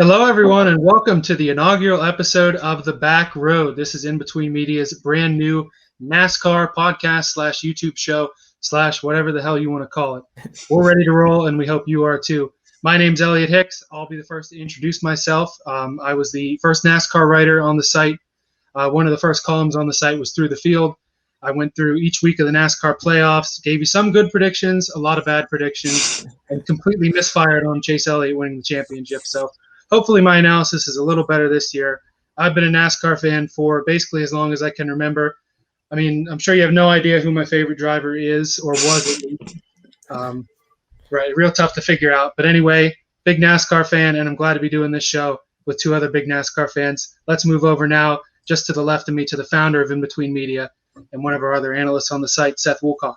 Hello, everyone, and welcome to the inaugural episode of The Backroad. This is In Between Media's brand new NASCAR podcast slash YouTube show slash whatever the hell you want to call it. We're ready to roll, and we hope you are too. My name's Elliot Hicks. I'll be the first to introduce myself. I was the first NASCAR writer on the site. One of the first columns on the site was Through the Field. I went through each week of the NASCAR playoffs, gave you some good predictions, a lot of bad predictions, and completely misfired on Chase Elliott winning the championship. So hopefully my analysis is a little better this year. I've been a NASCAR fan for basically as long as I can remember. I mean, I'm sure you have no idea who my favorite driver is or was. Right, real tough to figure out. But anyway, big NASCAR fan, and I'm glad to be doing this show with two other big NASCAR fans. Let's move over now, just to the left of me, to the founder of In Between Media and one of our other analysts on the site, Seth Woolcock.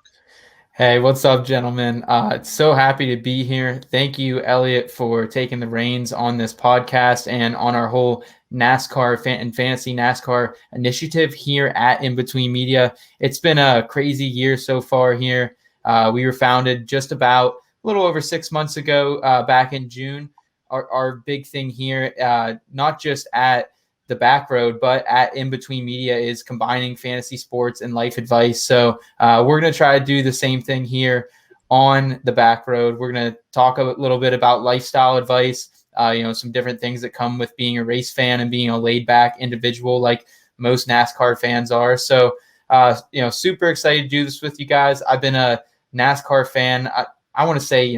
Hey, what's up, gentlemen? So happy to be here. Thank you, Elliot, for taking the reins on this podcast and on our whole NASCAR and fantasy NASCAR initiative here at In Between Media. It's been a crazy year so far here. We were founded just about a little over 6 months ago, back in June. Our big thing here, not just at the Backroad, but at In Between Media, is combining fantasy sports and life advice. So we're going to try to do the same thing here on the Backroad. We're going to talk a little bit about lifestyle advice, some different things that come with being a race fan and being a laid back individual like most NASCAR fans are. So, super excited to do this with you guys. I've been a NASCAR fan. I want to say,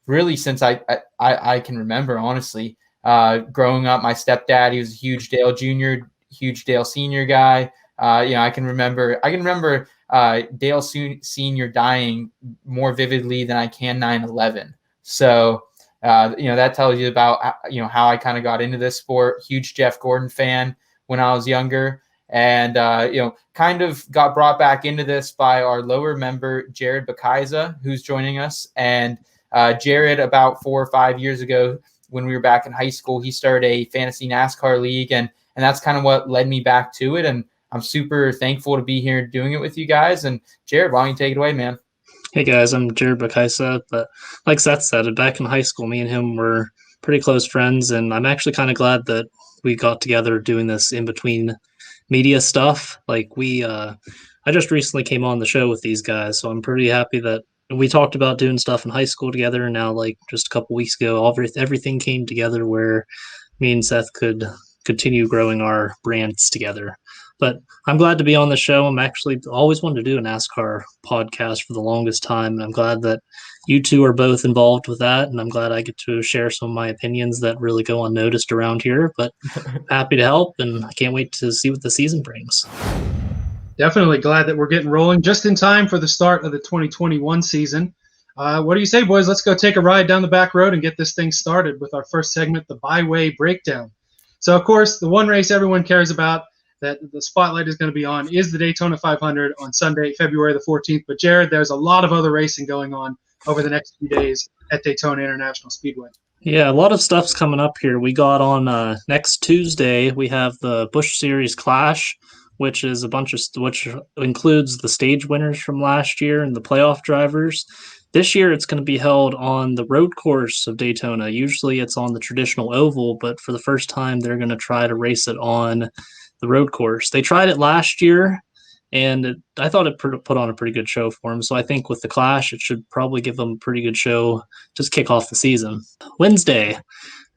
really since I can remember, honestly. Growing up, my stepdad, he was a huge Dale Jr., huge Dale Sr. guy. I can remember Dale Sr. dying more vividly than I can 9/11. So, that tells you about, how I kind of got into this sport. Huge Jeff Gordon fan when I was younger. And, kind of got brought back into this by our lower member, Jared Bakaysa, who's joining us. And Jared, about 4 or 5 years ago, when we were back in high school, he started a fantasy NASCAR league, and that's kind of what led me back to it. And I'm super thankful to be here doing it with you guys. And Jared, why don't you take it away, man? Hey guys, I'm Jared Bakaysa, but like Seth said, back in high school, me and him were pretty close friends, and I'm actually kind of glad that we got together doing this in between media stuff. I just recently came on the show with these guys, so I'm pretty happy that we talked about doing stuff in high school together, and now, like, just a couple weeks ago, everything came together where me and Seth could continue growing our brands together. But I'm glad to be on the show. I'm actually always wanted to do a NASCAR podcast for the longest time, and I'm glad that you two are both involved with that, and I'm glad I get to share some of my opinions that really go unnoticed around here. But happy to help, and I can't wait to see what the season brings. Definitely glad that we're getting rolling just in time for the start of the 2021 season. What do you say, boys? Let's go take a ride down the back road and get this thing started with our first segment, the Byway Breakdown. So, of course, the one race everyone cares about that the spotlight is going to be on is the Daytona 500 on Sunday, February the 14th. But, Jared, there's a lot of other racing going on over the next few days at Daytona International Speedway. Yeah, a lot of stuff's coming up here. We got on next Tuesday, we have the Busch Series Clash, which includes the stage winners from last year and the playoff drivers. This year, it's going to be held on the road course of Daytona. Usually, it's on the traditional oval, but for the first time, they're going to try to race it on the road course. They tried it last year, and I thought it put on a pretty good show for them. So I think with the Clash, it should probably give them a pretty good show to kick off the season. Wednesday,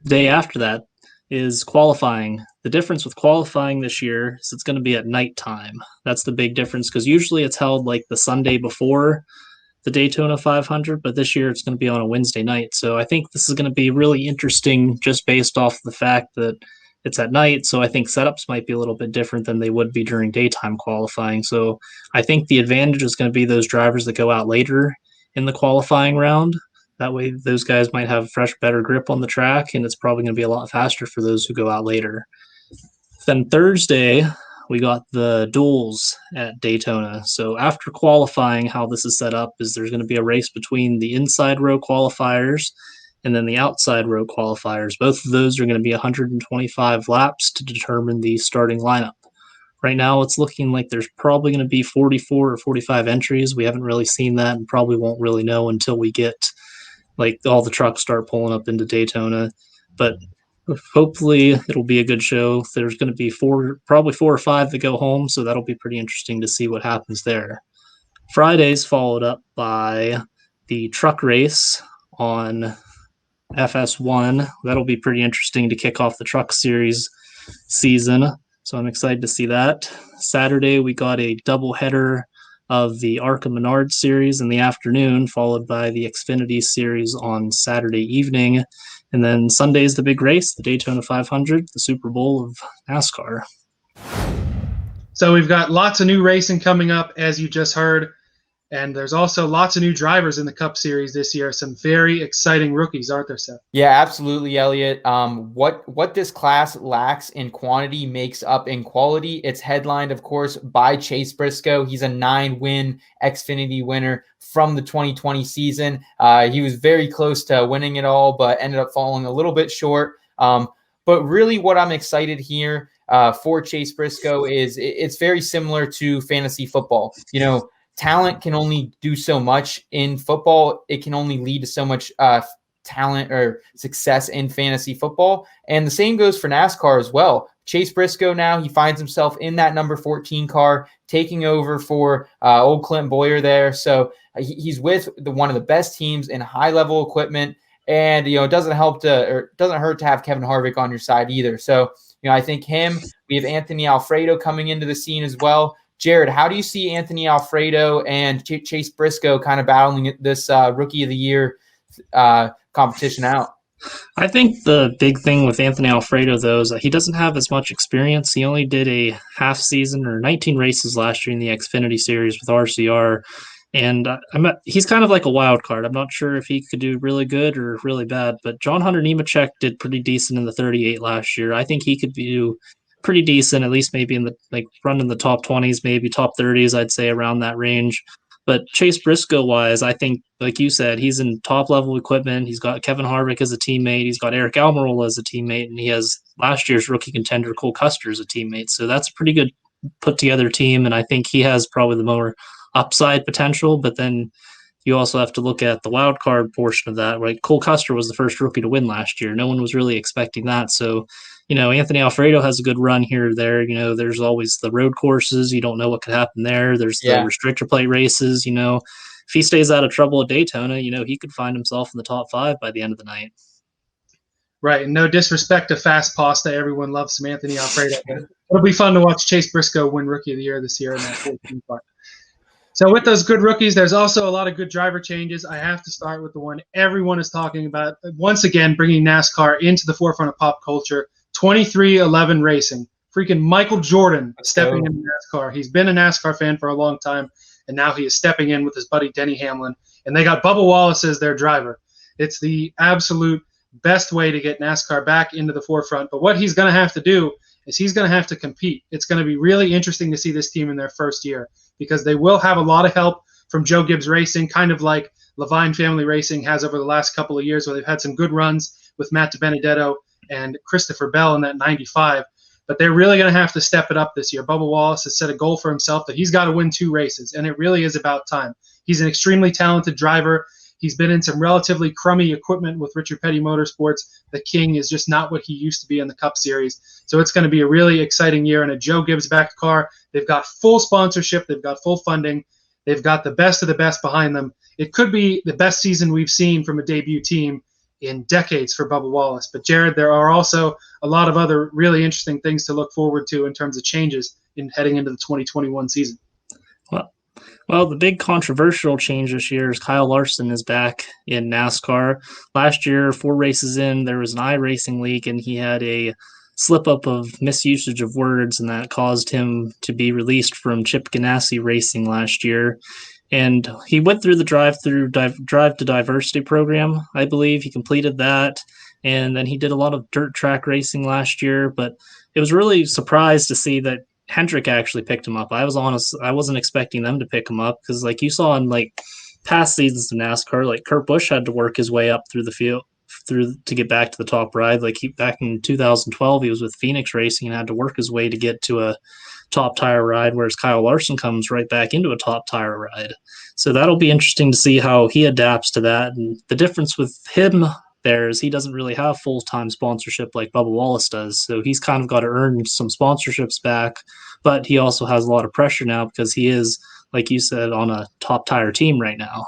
day after that, is qualifying. The difference with qualifying this year is it's going to be at nighttime. That's the big difference, because usually it's held like the Sunday before the Daytona 500, but this year it's going to be on a Wednesday night. So I think this is going to be really interesting just based off the fact that it's at night. So I think setups might be a little bit different than they would be during daytime qualifying. So I think the advantage is going to be those drivers that go out later in the qualifying round. That way, those guys might have fresh, better grip on the track, and it's probably going to be a lot faster for those who go out later. Then Thursday, we got the duels at Daytona. So after qualifying, how this is set up is there's going to be a race between the inside row qualifiers and then the outside row qualifiers. Both of those are going to be 125 laps to determine the starting lineup. Right now, it's looking like there's probably going to be 44 or 45 entries. We haven't really seen that and probably won't really know until we get like all the trucks start pulling up into Daytona. But hopefully it'll be a good show. There's going to be probably 4 or 5 that go home, so that'll be pretty interesting to see what happens there. Friday's followed up by the truck race on FS1. That'll be pretty interesting to kick off the truck series season. So I'm excited to see that. Saturday, we got a doubleheader of the ARCA Menard series in the afternoon, followed by the Xfinity series on Saturday evening. And then Sunday's the big race, the Daytona 500, the Super Bowl of NASCAR. So we've got lots of new racing coming up, as you just heard. And there's also lots of new drivers in the Cup Series this year. Some very exciting rookies, aren't there, Seth? Yeah, absolutely, Elliot. What this class lacks in quantity makes up in quality. It's headlined, of course, by Chase Briscoe. He's a 9-win Xfinity winner from the 2020 season. He was very close to winning it all, but ended up falling a little bit short. But really what I'm excited here for Chase Briscoe is it's very similar to fantasy football. You know, talent can only do so much in football. It can only lead to so much talent or success in fantasy football. And the same goes for NASCAR as well. Chase Briscoe now, he finds himself in that number 14 car, taking over for old Clint Boyer there. So he's with one of the best teams in high-level equipment. And, it doesn't hurt to have Kevin Harvick on your side either. So, I think him, we have Anthony Alfredo coming into the scene as well. Jared, how do you see Anthony Alfredo and Chase Briscoe kind of battling this Rookie of the Year competition out? I think the big thing with Anthony Alfredo, though, is that he doesn't have as much experience. He only did a half season or 19 races last year in the Xfinity Series with RCR. And he's kind of like a wild card. I'm not sure if he could do really good or really bad, but John Hunter Nemechek did pretty decent in the 38 last year. I think he could do pretty decent, at least maybe in the run in the top 20s, maybe top 30s, I'd say around that range. But Chase Briscoe wise, I think, like you said, he's in top level equipment. He's got Kevin Harvick as a teammate. He's got Eric Almirola as a teammate, and he has last year's rookie contender Cole Custer as a teammate. So that's a pretty good put together team, and I think he has probably the more upside potential. But then you also have to look at the wild card portion of that. Right, Cole Custer was the first rookie to win last year. No one was really expecting that. So Anthony Alfredo has a good run here or there. There's always the road courses. You don't know what could happen there. There's the restrictor plate races. If he stays out of trouble at Daytona, he could find himself in the top 5 by the end of the night. Right. And no disrespect to Fast Pasta. Everyone loves some Anthony Alfredo. It'll be fun to watch Chase Briscoe win Rookie of the Year this year in that 14 car. So with those good rookies, there's also a lot of good driver changes. I have to start with the one everyone is talking about. Once again, bringing NASCAR into the forefront of pop culture. 2311 Racing. Freaking Michael Jordan stepping into NASCAR. He's been a NASCAR fan for a long time, and now he is stepping in with his buddy Denny Hamlin. And they got Bubba Wallace as their driver. It's the absolute best way to get NASCAR back into the forefront. But what he's going to have to do is he's going to have to compete. It's going to be really interesting to see this team in their first year because they will have a lot of help from Joe Gibbs Racing, kind of like Levine Family Racing has over the last couple of years where they've had some good runs with Matt DiBenedetto and Christopher Bell in that 95. But they're really going to have to step it up this year. Bubba Wallace has set a goal for himself that he's got to win 2 races, and it really is about time. He's an extremely talented driver. He's been in some relatively crummy equipment with Richard Petty Motorsports. The King is just not what he used to be in the Cup Series. So it's going to be a really exciting year in a Joe Gibbs-backed car. They've got full sponsorship. They've got full funding. They've got the best of the best behind them. It could be the best season we've seen from a debut team in decades for Bubba Wallace. But Jared, there are also a lot of other really interesting things to look forward to in terms of changes in heading into the 2021 season. Well, the big controversial change this year is Kyle Larson is back in NASCAR. Last year, 4 races in, there was an iRacing leak, and he had a slip-up of misusage of words, and that caused him to be released from Chip Ganassi Racing last year. And he went through the Drive to Diversity program, I believe. He completed that, and then he did a lot of dirt track racing last year. But it was really surprised to see that Hendrick actually picked him up. I was honest; I wasn't expecting them to pick him up because, like you saw in past seasons of NASCAR, like Kurt Busch had to work his way up through the field to get back to the top ride. Back in 2012, he was with Phoenix Racing and had to work his way to get to a top tire ride, whereas Kyle Larson comes right back into a top tire ride. So that'll be interesting to see how he adapts to that. And the difference with him there is he doesn't really have full-time sponsorship like Bubba Wallace does. So he's kind of got to earn some sponsorships back, but he also has a lot of pressure now because he is, like you said, on a top-tier team right now.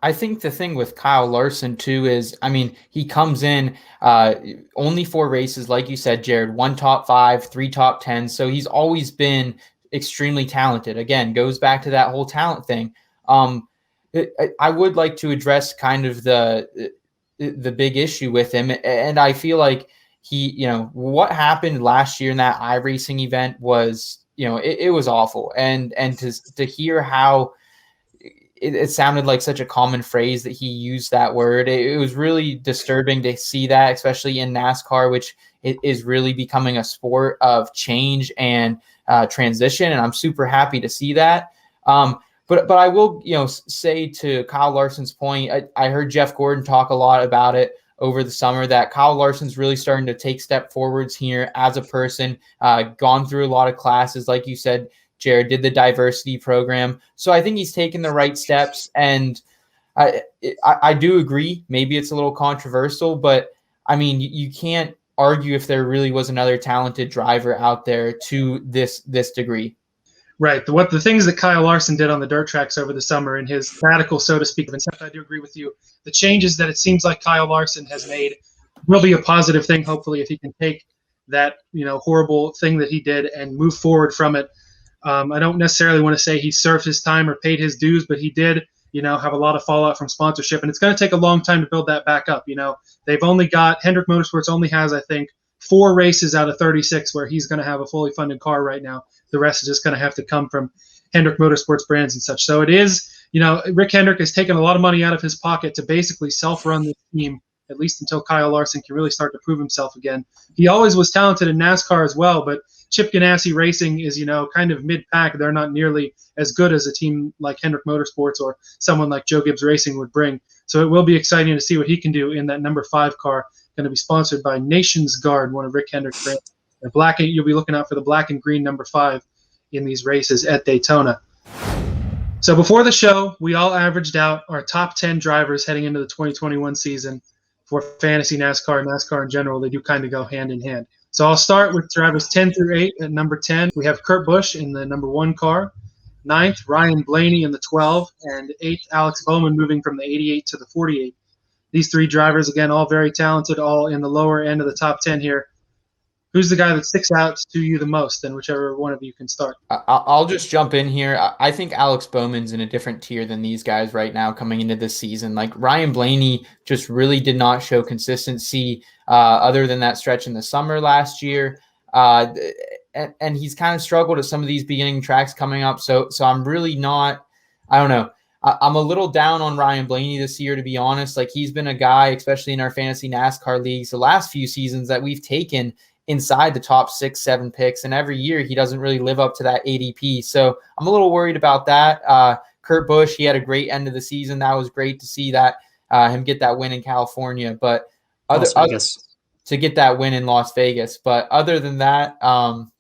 I think the thing with Kyle Larson too is, I mean, he comes in only 4 races, like you said, Jared, 1 top 5, 3 top 10. So he's always been extremely talented. Again, goes back to that whole talent thing. I would like to address kind of the big issue with him. And I feel like he, what happened last year in that iRacing event was, it was awful. And to hear how it sounded like such a common phrase that he used that word. It was really disturbing to see that, especially in NASCAR, which is really becoming a sport of change and transition. And I'm super happy to see that. But I will, say to Kyle Larson's point, I heard Jeff Gordon talk a lot about it over the summer, that Kyle Larson's really starting to take step forwards here as a person, gone through a lot of classes, like you said, Jared, did the diversity program. So I think he's taken the right steps. And I do agree. Maybe it's a little controversial, but I mean, you can't argue if there really was another talented driver out there to this degree. Right. The things that Kyle Larson did on the dirt tracks over the summer in his radical, so to speak, and I do agree with you. The changes that it seems like Kyle Larson has made will be a positive thing, hopefully, if he can take that, horrible thing that he did and move forward from it. I don't necessarily want to say he served his time or paid his dues, but he did, have a lot of fallout from sponsorship, and it's going to take a long time to build that back up. They've only got Hendrick Motorsports only has, I think, 4 races out of 36 where he's going to have a fully funded car right now. The rest is just going to have to come from Hendrick Motorsports brands and such. So it is, Rick Hendrick has taken a lot of money out of his pocket to basically self-run this team, at least until Kyle Larson can really start to prove himself again. He always was talented in NASCAR as well, but Chip Ganassi Racing is, kind of mid-pack. They're not nearly as good as a team like Hendrick Motorsports or someone like Joe Gibbs Racing would bring. So it will be exciting to see what he can do in that number 5 car, going to be sponsored by Nations Guard, one of Rick Hendrick's brands. You'll be looking out for the black and green number 5 in these races at Daytona. So before the show, we all averaged out our top 10 drivers heading into the 2021 season for fantasy NASCAR in general. They do kind of go hand in hand. So I'll start with drivers 10 through 8. At number 10, we have Kurt Busch in the number 1 car. 9th, Ryan Blaney in the 12. And 8th, Alex Bowman moving from the 88 to the 48. These 3 drivers, again, all very talented, all in the lower end of the top 10 here. Who's the guy that sticks out to you the most? And whichever one of you can start. I'll just jump in here. I think Alex Bowman's in a different tier than these guys right now coming into this season. Like Ryan Blaney just really did not show consistency other than that stretch in the summer last year. And he's kind of struggled at some of these beginning tracks coming up. So I'm really not, I don't know. I'm a little down on Ryan Blaney this year, to be honest. Like he's been a guy, especially in our fantasy NASCAR leagues, the last few seasons that we've taken inside the top 6-7 picks. And every year he doesn't really live up to that ADP. So I'm a little worried about that. Kurt Busch, he had a great end of the season. That was great to see that him get that win in California, but to get that win in Las Vegas. But other than that, I'm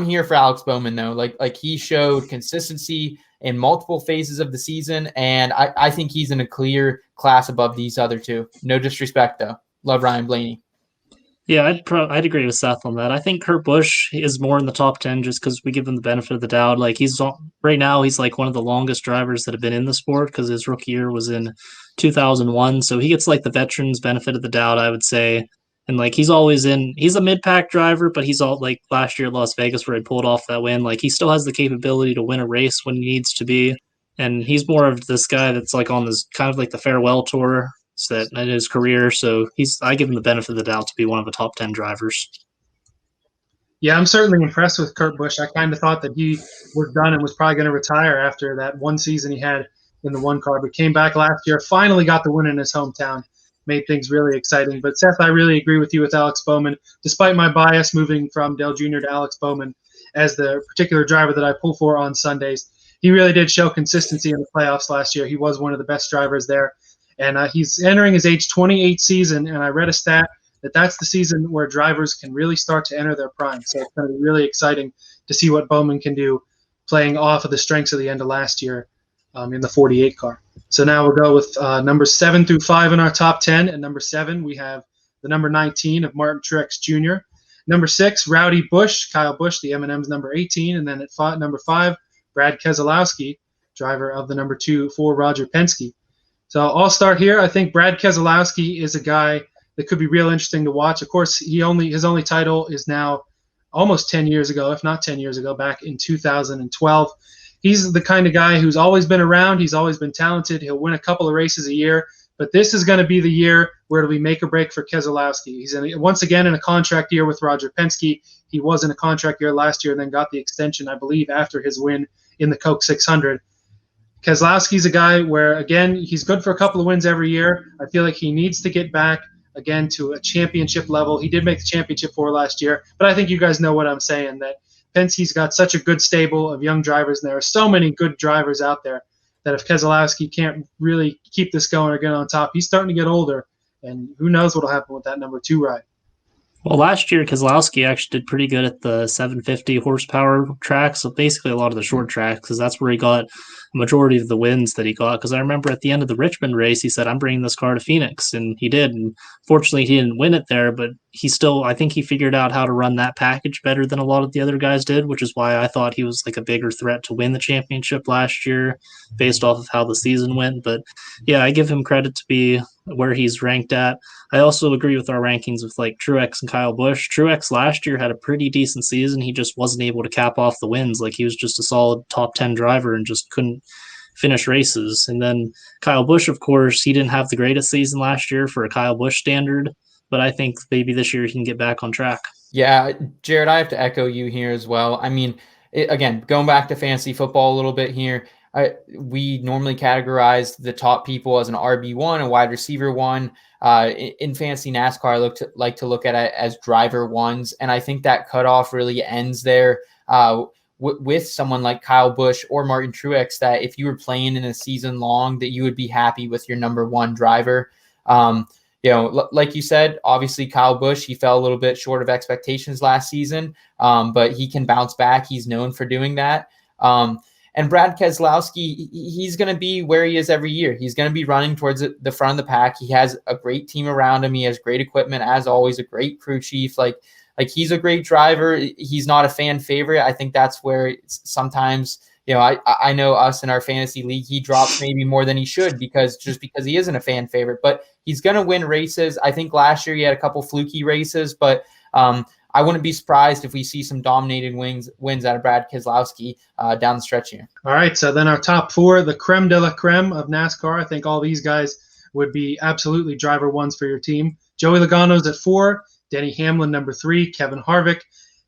here for Alex Bowman though. Like he showed consistency in multiple phases of the season. And I think he's in a clear class above these other 2. No disrespect though. Love Ryan Blaney. Yeah, I'd agree with Seth on that. I think Kurt Busch is more in the top 10 just because we give him the benefit of the doubt. Like right now, he's like one of the longest drivers that have been in the sport because his rookie year was in 2001. So he gets like the veterans benefit of the doubt, I would say. And like he's a mid-pack driver, but he's all like last year at Las Vegas where he pulled off that win. Like he still has the capability to win a race when he needs to be. And he's more of this guy that's like on this kind of like the farewell tour set in his career, so I give him the benefit of the doubt to be one of the top 10 drivers. Yeah, I'm certainly impressed with Kurt Busch. I kind of thought that he was done and was probably going to retire after that one season he had in the 1 car, but came back last year, finally got the win in his hometown, made things really exciting. But Seth, I really agree with you with Alex Bowman. Despite my bias moving from Dale Jr. to Alex Bowman as the particular driver that I pull for on Sundays, he really did show consistency in the playoffs last year. He was one of the best drivers there. And he's entering his age 28 season, and I read a stat that's the season where drivers can really start to enter their prime. So it's going to be really exciting to see what Bowman can do playing off of the strengths of the end of last year in the 48 car. So now we'll go with numbers 7 through 5 in our top 10. And number 7, we have the number 19 of Martin Truex Jr. Number 6, Rowdy Busch, Kyle Busch, the M&M's number 18. And then at number 5, Brad Keselowski, driver of the number 2 for Roger Penske. So I'll start here. I think Brad Keselowski is a guy that could be real interesting to watch. Of course, his only title is now almost 10 years ago, if not 10 years ago, back in 2012. He's the kind of guy who's always been around. He's always been talented. He'll win a couple of races a year. But this is going to be the year where it'll be make or break for Keselowski. He's once again in a contract year with Roger Penske. He was in a contract year last year and then got the extension, I believe, after his win in the Coke 600. Keselowski's a guy where, again, he's good for a couple of wins every year. I feel like he needs to get back, again, to a championship level. He did make the championship 4 last year, but I think you guys know what I'm saying, that Penske's got such a good stable of young drivers, and there are so many good drivers out there that if Keselowski can't really keep this going or get on top, he's starting to get older, and who knows what will happen with that number 2 ride. Well, last year, Keselowski actually did pretty good at the 750 horsepower tracks, so basically a lot of the short tracks, because that's where he got a majority of the wins that he got. Because I remember at the end of the Richmond race, he said, I'm bringing this car to Phoenix, and he did. And fortunately, he didn't win it there, but I think he figured out how to run that package better than a lot of the other guys did, which is why I thought he was like a bigger threat to win the championship last year based off of how the season went. But yeah, I give him credit to be where he's ranked at. I also agree with our rankings with like Truex and Kyle Busch. Truex last year had a pretty decent season. He just wasn't able to cap off the wins. Like he was just a solid top 10 driver and just couldn't finish races. And then Kyle Busch, of course, he didn't have the greatest season last year for a Kyle Busch standard, but I think maybe this year he can get back on track. Yeah, Jared, I have to echo you here as well. I mean, again, going back to fantasy football a little bit here, we normally categorize the top people as an RB1, a wide receiver 1. In fantasy NASCAR, I like to look at it as driver 1s, and I think that cutoff really ends there with someone like Kyle Busch or Martin Truex, that if you were playing in a season long, that you would be happy with your number 1 driver. Like you said, obviously Kyle Busch, he fell a little bit short of expectations last season, but he can bounce back. He's known for doing that. And Brad Keselowski, he's going to be where he is every year. He's going to be running towards the front of the pack. He has a great team around him. He has great equipment, as always, a great crew chief. Like he's a great driver. He's not a fan favorite. I think that's where sometimes, I know us in our fantasy league, he drops maybe more than he should because he isn't a fan favorite, but he's going to win races. I think last year he had a couple fluky races, but I wouldn't be surprised if we see some dominating wins out of Brad Keselowski down the stretch here. All right, so then our top 4, the creme de la creme of NASCAR. I think all these guys would be absolutely driver 1s for your team. Joey Logano's at 4, Denny Hamlin number 3, Kevin Harvick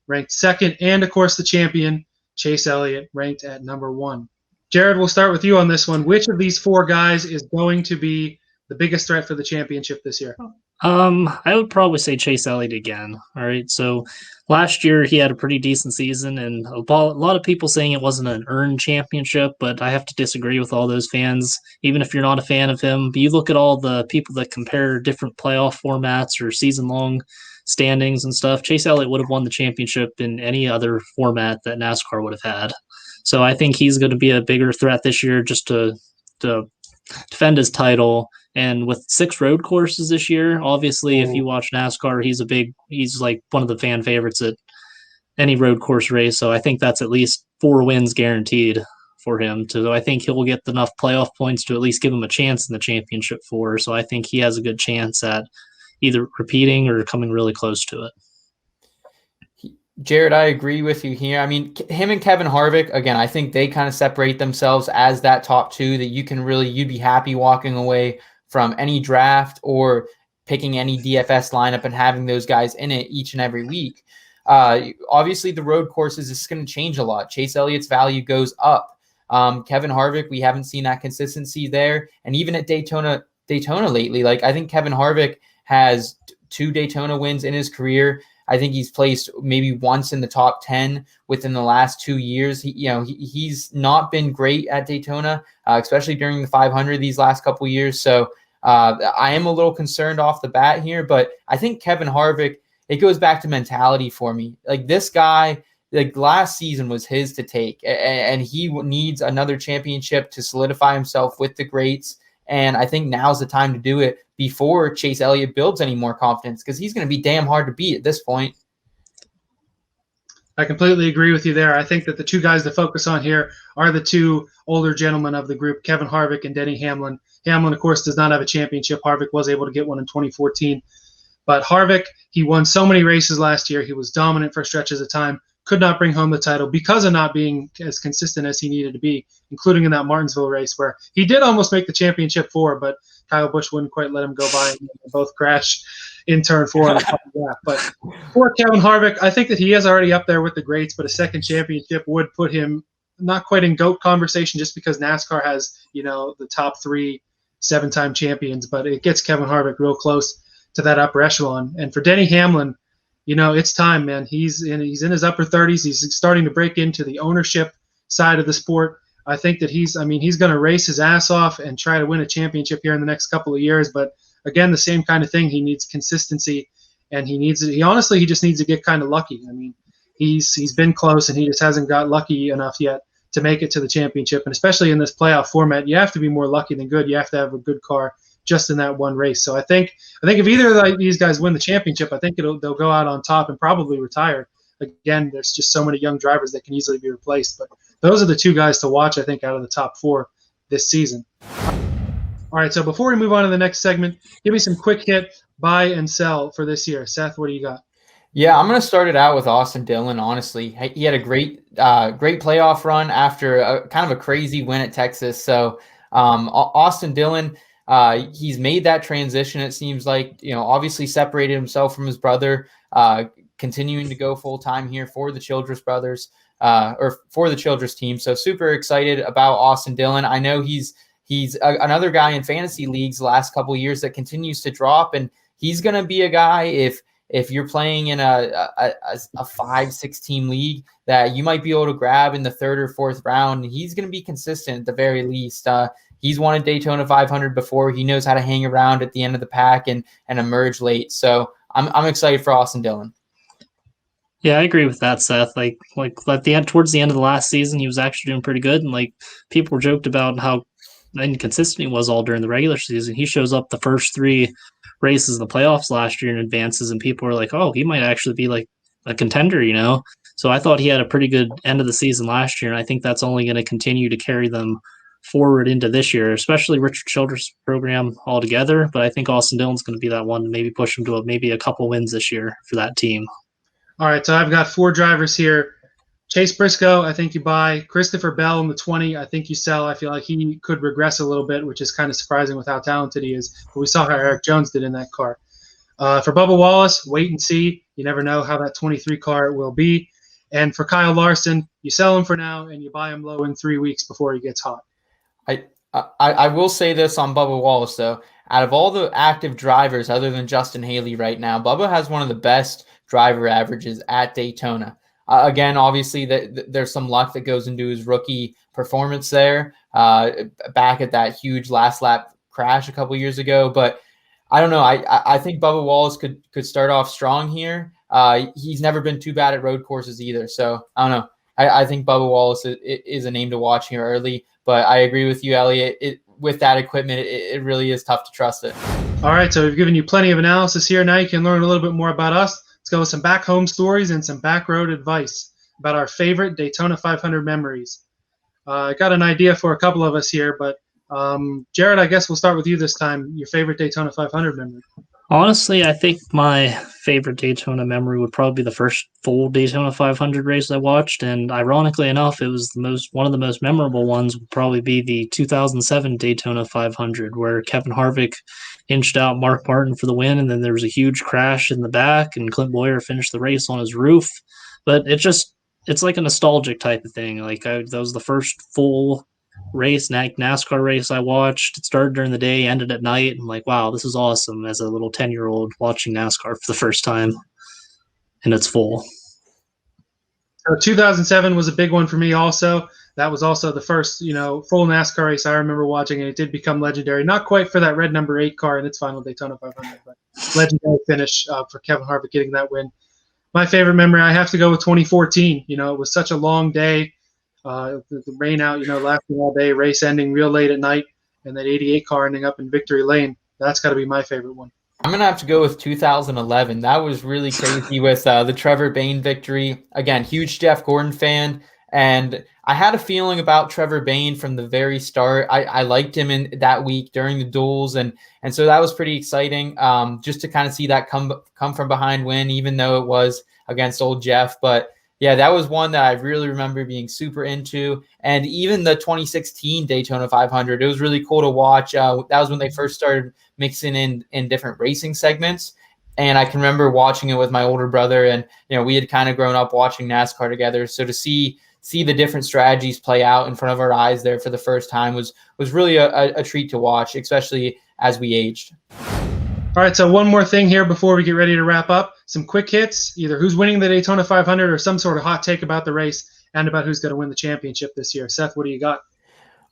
ranked 2nd, and of course the champion, Chase Elliott, ranked at number 1. Jared, we'll start with you on this one. Which of these 4 guys is going to be the biggest threat for the championship this year? I would probably say Chase Elliott again. All right. So last year he had a pretty decent season, and a lot of people saying it wasn't an earned championship, but I have to disagree with all those fans. Even if you're not a fan of him, but you look at all the people that compare different playoff formats or season-long standings and stuff, Chase Elliott would have won the championship in any other format that NASCAR would have had. So I think he's going to be a bigger threat this year just to defend his title. And with 6 road courses this year, obviously, if you watch NASCAR, he's like one of the fan favorites at any road course race. So I think that's at least 4 wins guaranteed for him. I think he'll get enough playoff points to at least give him a chance in the championship 4. So I think he has a good chance at either repeating or coming really close to it. Jared, I agree with you here. I mean, him and Kevin Harvick, again, I think they kind of separate themselves as that top 2 that you'd be happy walking away from any draft or picking any DFS lineup and having those guys in it each and every week. Obviously, the road courses is going to change a lot. Chase Elliott's value goes up. Kevin Harvick, we haven't seen that consistency there. And even at Daytona lately, I think Kevin Harvick has 2 Daytona wins in his career. I think he's placed maybe once in the top 10 within the last 2 years. He's not been great at Daytona, especially during the 500 these last couple years. So I am a little concerned off the bat here, but I think Kevin Harvick, it goes back to mentality for me. Like this guy, like last season was his to take, and he needs another championship to solidify himself with the greats. And I think now's the time to do it before Chase Elliott builds any more confidence, because he's going to be damn hard to beat at this point. I completely agree with you there. I think that the two guys to focus on here are the two older gentlemen of the group, Kevin Harvick and Denny Hamlin. Hamlin, of course, does not have a championship. Harvick was able to get one in 2014. But Harvick, he won so many races last year. He was dominant for stretches of time, could not bring home the title because of not being as consistent as he needed to be, including in that Martinsville race where he did almost make the championship 4, but Kyle Busch wouldn't quite let him go by, and they both crash in turn 4 on the final lap. But for Kevin Harvick, I think that he is already up there with the greats, but a second championship would put him not quite in GOAT conversation, just because NASCAR has, the top 3 7-time champions, but it gets Kevin Harvick real close to that upper echelon. And for Denny Hamlin, it's time, man. He's in his upper 30s. He's starting to break into the ownership side of the sport. I think that he's going to race his ass off and try to win a championship here in the next couple of years. But again, the same kind of thing. He needs consistency, and he just needs to get kind of lucky. I mean, he's been close, and he just hasn't got lucky enough yet to make it to the championship. And especially in this playoff format, you have to be more lucky than good. You have to have a good car just in that one race. So I think if either of these guys win the championship, I think they'll go out on top and probably retire. Again, there's just so many young drivers that can easily be replaced. But those are the two guys to watch, I think, out of the top 4 this season. All right, so before we move on to the next segment, give me some quick hit buy and sell for this year. Seth, what do you got? Yeah, I'm going to start it out with Austin Dillon, honestly. He had a great playoff run after kind of a crazy win at Texas. So Austin Dillon, he's made that transition, it seems like, obviously separated himself from his brother, continuing to go full-time here for the Childress brothers, or for the Childress team. So super excited about Austin Dillon. I know he's another guy in fantasy leagues the last couple of years that continues to drop, and he's going to be a guy if you're playing in a 5-6 team league that you might be able to grab in the 3rd or 4th round. He's going to be consistent at the very least. He's won a Daytona 500 before. He knows how to hang around at the end of the pack and emerge late. So I'm excited for Austin Dillon. Yeah, I agree with that, Seth. Like at the end, towards the end of the last season, he was actually doing pretty good, and people were joked about how inconsistent he was all during the regular season. He shows up the first 3 races of the playoffs last year in advances, and people were like, "Oh, he might actually be like a contender," So I thought he had a pretty good end of the season last year, and I think that's only going to continue to carry them forward into this year, especially Richard Childress' program altogether. But I think Austin Dillon's going to be that one to maybe push him to maybe a couple wins this year for that team. All right, so I've got 4 drivers here. Chase Briscoe, I think you buy. Christopher Bell in the 20, I think you sell. I feel like he could regress a little bit, which is kind of surprising with how talented he is. But we saw how Eric Jones did in that car. For Bubba Wallace, wait and see. You never know how that 23 car will be. And for Kyle Larson, you sell him for now, and you buy him low in 3 weeks before he gets hot. I will say this on Bubba Wallace, though. Out of all the active drivers other than Justin Haley right now, Bubba has one of the best driver averages at Daytona. Again, obviously, there's some luck that goes into his rookie performance there, back at that huge last lap crash a couple years ago. But I don't know. I think Bubba Wallace could start off strong here. He's never been too bad at road courses either. So I don't know. I think Bubba Wallace is a name to watch here early. But I agree with you, Elliot. With that equipment, it really is tough to trust it. All right, so we've given you plenty of analysis here. Now you can learn a little bit more about us. Let's go with some back home stories and some back road advice about our favorite Daytona 500 memories. I got an idea for a couple of us here, but Jared, I guess we'll start with you this time. Your favorite Daytona 500 memory? Honestly, I think my favorite Daytona memory would probably be the first full Daytona 500 race I watched, and ironically enough, it was one of the most memorable ones would probably be the 2007 Daytona 500, where Kevin Harvick inched out Mark Martin for the win, and then there was a huge crash in the back, and Clint Boyer finished the race on his roof. But it's like a nostalgic type of thing. That was the first full race, NASCAR race I watched. It started during the day, ended at night. I'm like, wow, this is awesome as a little 10-year-old watching NASCAR for the first time, and it's full. 2007 was a big one for me also. That was also the first, full NASCAR race I remember watching, and it did become legendary. Not quite for that red number 8 car in its final Daytona 500, but legendary finish for Kevin Harvick getting that win. my favorite memory, I have to go with 2014. You know, it was such a long day. The rain out, you know, lasting all day, race ending real late at night, and that 88 car ending up in victory lane. That's got to be my favorite one. I'm going to have to go with 2011. That was really crazy with the Trevor Bayne victory. Again, huge Jeff Gordon fan. And I had a feeling about Trevor Bayne from the very start. I liked him in that week during the duels. And so that was pretty exciting just to kind of see that come from behind win, even though it was against old Jeff. But yeah, that was one that I really remember being super into. And even the 2016 Daytona 500, it was really cool to watch. That was when they first started mixing in different racing segments. And I can remember watching it with my older brother. And, you know, we had kind of grown up watching NASCAR together. So to see the different strategies play out in front of our eyes there for the first time was really a treat to watch, especially as we aged. All right, so one more thing here before we get ready to wrap up. Some quick hits, either who's winning the Daytona 500 or some sort of hot take about the race and about who's going to win the championship this year. Seth, what do you got?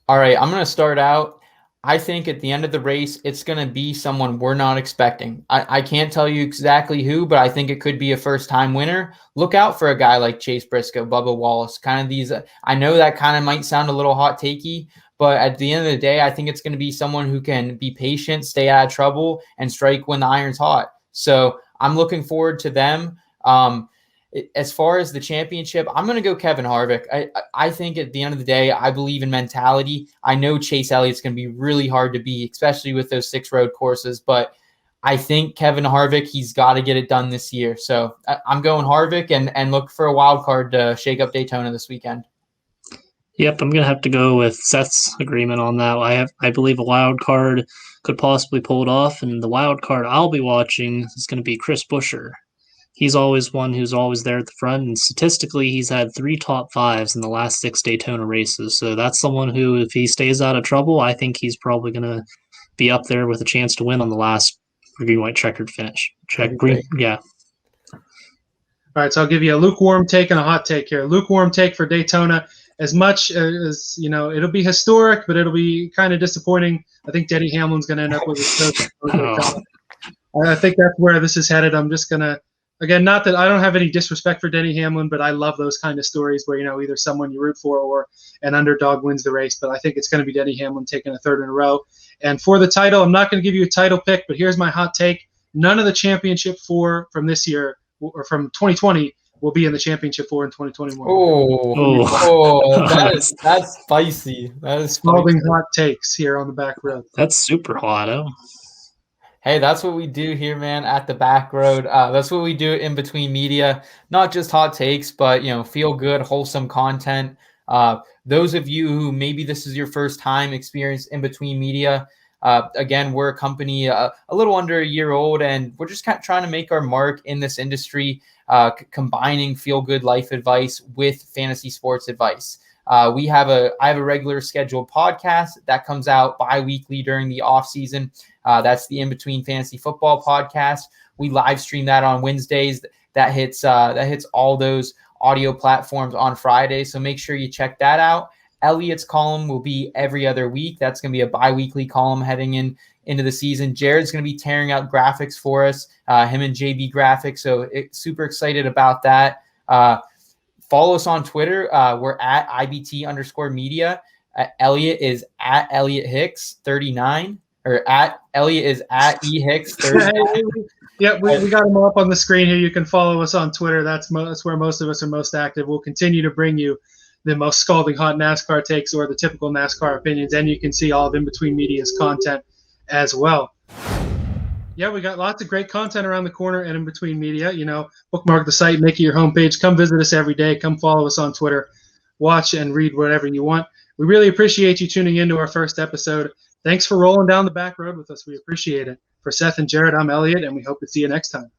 All right, I'm going to start out. I think at the end of the race, it's going to be someone we're not expecting. I can't tell you exactly who, but I think it could be a first-time winner. Look out for a guy like Chase Briscoe, Bubba Wallace, kind of these. I know that kind of might sound a little hot takey, but at the end of the day, I think it's going to be someone who can be patient, stay out of trouble, and strike when the iron's hot. So I'm looking forward to them. As far as the championship, I'm going to go Kevin Harvick. I think at the end of the day, I believe in mentality. I know Chase Elliott's going to be really hard to beat, especially with those 6 road courses, but I think Kevin Harvick, he's got to get it done this year. So I'm going Harvick and look for a wild card to shake up Daytona this weekend. Yep, I'm going to have to go with Seth's agreement on that. I believe a wild card could possibly pull it off, and the wild card I'll be watching is going to be Chris Buescher. He's always one who's always there at the front, and statistically, he's had 3 top 5s in the last 6 Daytona races. So that's someone who, if he stays out of trouble, I think he's probably going to be up there with a chance to win on the last green-white checkered finish. Yeah. All right, so I'll give you a lukewarm take and a hot take here. Lukewarm take for Daytona. As much as, you know, it'll be historic, but it'll be kind of disappointing. I think Denny Hamlin's going to end up with his coach. I think that's where this is headed. I'm just going to, again, not that I don't have any disrespect for Denny Hamlin, but I love those kind of stories where, you know, either someone you root for or an underdog wins the race. But I think it's going to be Denny Hamlin taking a 3rd in a row. And for the title, I'm not going to give you a title pick, but here's my hot take. None of the championship 4 from this year or from 2020 will be in the championship 4 in 2021. That's spicy. That is Scalding hot takes here on the back road. That's super hot. Hey, that's what we do here, man, at the back road. That's what we do in between media. Not just hot takes, but, you know, feel good, wholesome content. Those of you who maybe this is your first time experience in between media, again, we're a company a little under a year old, and we're just kind of trying to make our mark in this industry, combining feel-good life advice with fantasy sports advice. I have a regular scheduled podcast that comes out bi-weekly during the off season. That's the In Between Fantasy Football podcast. We live stream that on Wednesdays. That hits all those audio platforms on Friday. So make sure you check that out. Elliot's column will be every other week. That's going to be a bi-weekly column heading into the season. Jared's going to be tearing out graphics for us, him and JB Graphics. So super excited about that. Follow us on Twitter. We're at IBT_media. Elliot is at Elliot Hicks 39, or Elliot is at eHicks 39. Yeah, we got them up on the screen here. You can follow us on Twitter. That's where most of us are most active. We'll continue to bring you the most scalding hot NASCAR takes or the typical NASCAR opinions, and you can see all of In Between Media's content as well. Yeah, we got lots of great content around the corner and In Between Media. You know, bookmark the site, make it your homepage. Come visit us every day. Come follow us on Twitter. Watch and read whatever you want. We really appreciate you tuning into our first episode. Thanks for rolling down the back road with us. We appreciate it. For Seth and Jared, I'm Elliot, and we hope to see you next time.